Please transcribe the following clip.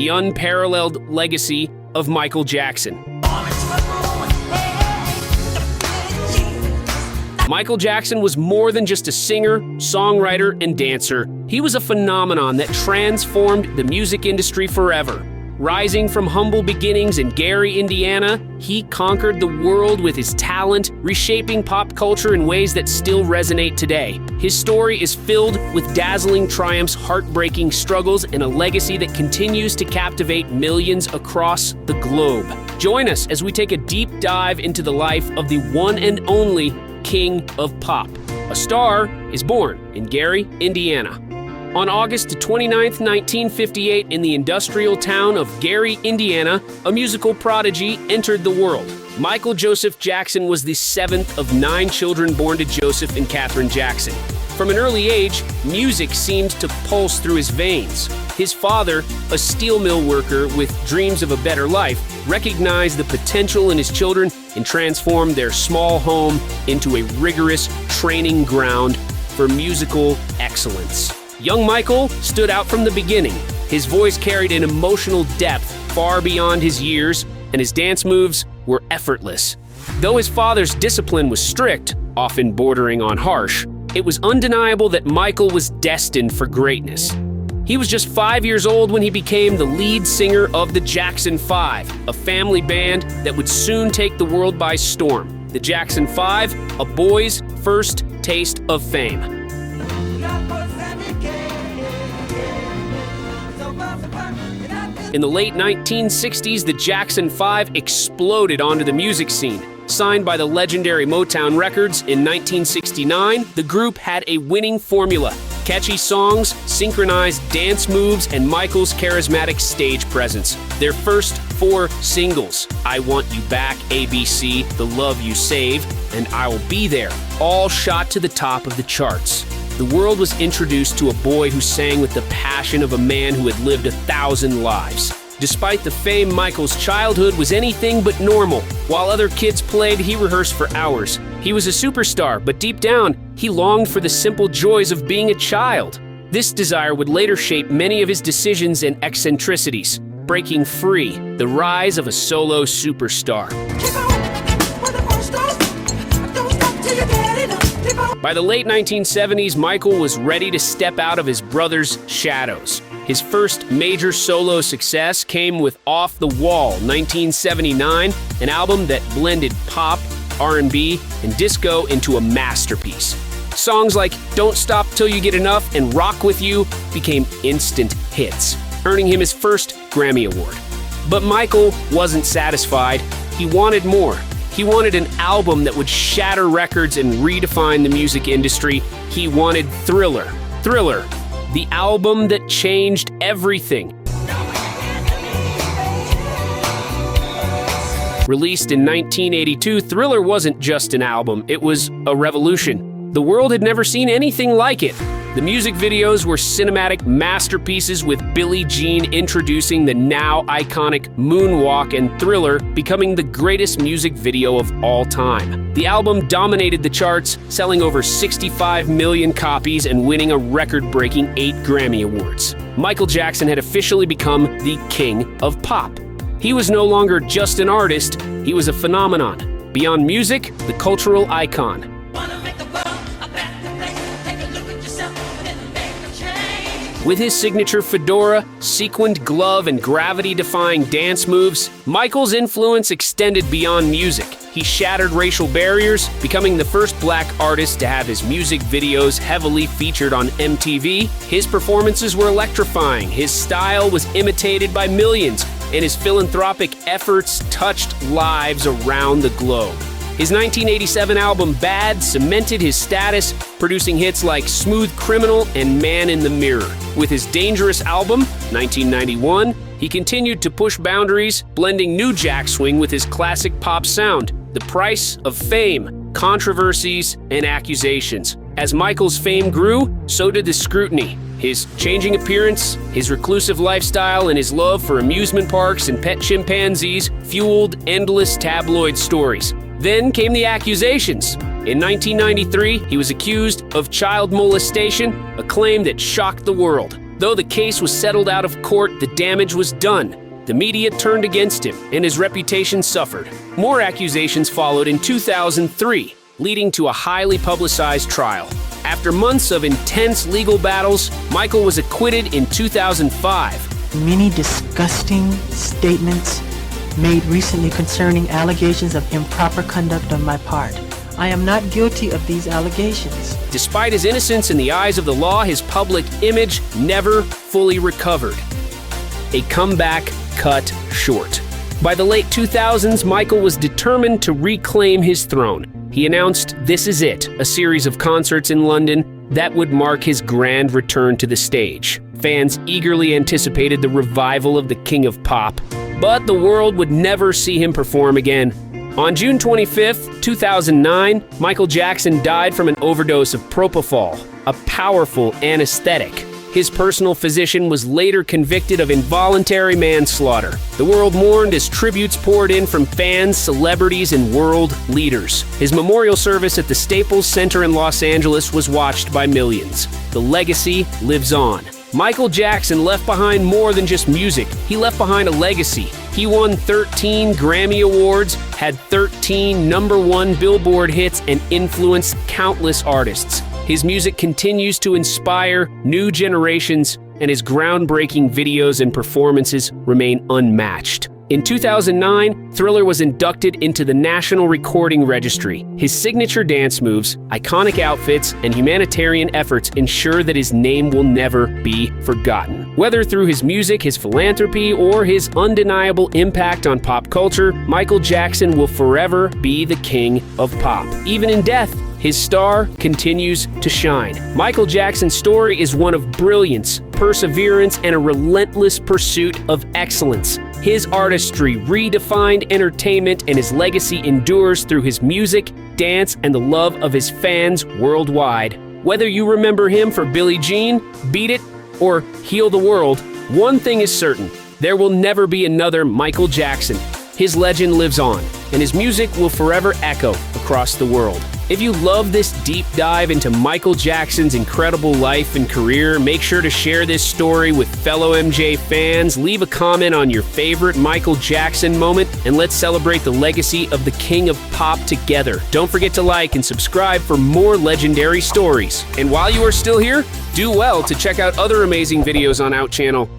the unparalleled legacy of Michael Jackson. Michael Jackson was more than just a singer, songwriter, and dancer. He was a phenomenon that transformed the music industry forever. Rising from humble beginnings in Gary, Indiana, he conquered the world with his talent, reshaping pop culture in ways that still resonate today. His story is filled with dazzling triumphs, heartbreaking struggles, and a legacy that continues to captivate millions across the globe. Join us as we take a deep dive into the life of the one and only King of Pop. A star is born in Gary, Indiana. On August 29, 1958, in the industrial town of Gary, Indiana, a musical prodigy entered the world. Michael Joseph Jackson was the seventh of 9 children born to Joseph and Catherine Jackson. From an early age, music seemed to pulse through his veins. His father, a steel mill worker with dreams of a better life, recognized the potential in his children and transformed their small home into a rigorous training ground for musical excellence. Young Michael stood out from the beginning. His voice carried an emotional depth far beyond his years, and his dance moves were effortless. Though his father's discipline was strict, often bordering on harsh, it was undeniable that Michael was destined for greatness. He was just 5 years old when he became the lead singer of the Jackson 5, a family band that would soon take the world by storm. The Jackson 5, a boy's first taste of fame. In the late 1960s, the Jackson 5 exploded onto the music scene. Signed by the legendary Motown Records in 1969, the group had a winning formula: catchy songs, synchronized dance moves, and Michael's charismatic stage presence. Their first 4 singles, I Want You Back, ABC, The Love You Save, and I Will Be There, all shot to the top of the charts. The world was introduced to a boy who sang with the passion of a man who had lived 1,000 lives. Despite the fame, Michael's childhood was anything but normal. While other kids played, he rehearsed for hours. He was a superstar, but deep down, he longed for the simple joys of being a child. This desire would later shape many of his decisions and eccentricities. Breaking free, the rise of a solo superstar. By the late 1970s, Michael was ready to step out of his brother's shadows. His first major solo success came with Off the Wall, 1979, an album that blended pop, R&B, and disco into a masterpiece. Songs like Don't Stop Till You Get Enough and Rock With You became instant hits, earning him his first Grammy Award. But Michael wasn't satisfied. He wanted more. He wanted an album that would shatter records and redefine the music industry. He wanted Thriller. Thriller, the album that changed everything. Released in 1982, Thriller wasn't just an album, it was a revolution. The world had never seen anything like it. The music videos were cinematic masterpieces, with Billie Jean introducing the now iconic moonwalk and Thriller becoming the greatest music video of all time. The album dominated the charts, selling over 65 million copies and winning a record-breaking 8 Grammy Awards. Michael Jackson had officially become the King of Pop. He was no longer just an artist, he was a phenomenon. Beyond music, the cultural icon. With his signature fedora, sequined glove, and gravity-defying dance moves, Michael's influence extended beyond music. He shattered racial barriers, becoming the first black artist to have his music videos heavily featured on MTV. His performances were electrifying, his style was imitated by millions, and his philanthropic efforts touched lives around the globe. His 1987 album Bad cemented his status, producing hits like Smooth Criminal and Man in the Mirror. With his Dangerous album, 1991, he continued to push boundaries, blending new jack swing with his classic pop sound. The price of fame, controversies, and accusations. As Michael's fame grew, so did the scrutiny. His changing appearance, his reclusive lifestyle, and his love for amusement parks and pet chimpanzees fueled endless tabloid stories. Then came the accusations. In 1993, he was accused of child molestation, a claim that shocked the world. Though the case was settled out of court, the damage was done. The media turned against him, and his reputation suffered. More accusations followed in 2003, leading to a highly publicized trial. After months of intense legal battles, Michael was acquitted in 2005. Many disgusting statements made recently concerning allegations of improper conduct on my part. I am not guilty of these allegations. Despite his innocence in the eyes of the law, his public image never fully recovered. A comeback cut short. By the late 2000s, Michael was determined to reclaim his throne. He announced This Is It, a series of concerts in London that would mark his grand return to the stage. Fans eagerly anticipated the revival of the King of Pop, but the world would never see him perform again. On June 25, 2009, Michael Jackson died from an overdose of propofol, a powerful anesthetic. His personal physician was later convicted of involuntary manslaughter. The world mourned as tributes poured in from fans, celebrities, and world leaders. His memorial service at the Staples Center in Los Angeles was watched by millions. The legacy lives on. Michael Jackson left behind more than just music. He left behind a legacy. He won 13 Grammy Awards, had 13 #1 Billboard hits, and influenced countless artists. His music continues to inspire new generations, and his groundbreaking videos and performances remain unmatched. In 2009, Thriller was inducted into the National Recording Registry. His signature dance moves, iconic outfits, and humanitarian efforts ensure that his name will never be forgotten. Whether through his music, his philanthropy, or his undeniable impact on pop culture, Michael Jackson will forever be the king of pop. Even in death, his star continues to shine. Michael Jackson's story is one of brilliance, perseverance, and a relentless pursuit of excellence. His artistry redefined entertainment, and his legacy endures through his music, dance, and the love of his fans worldwide. Whether you remember him for Billie Jean, Beat It, or Heal the World, one thing is certain: there will never be another Michael Jackson. His legend lives on, and his music will forever echo across the world. If you love this deep dive into Michael Jackson's incredible life and career, make sure to share this story with fellow MJ fans, leave a comment on your favorite Michael Jackson moment, and let's celebrate the legacy of the King of Pop together. Don't forget to like and subscribe for more legendary stories. And while you are still here, do well to check out other amazing videos on Out Channel.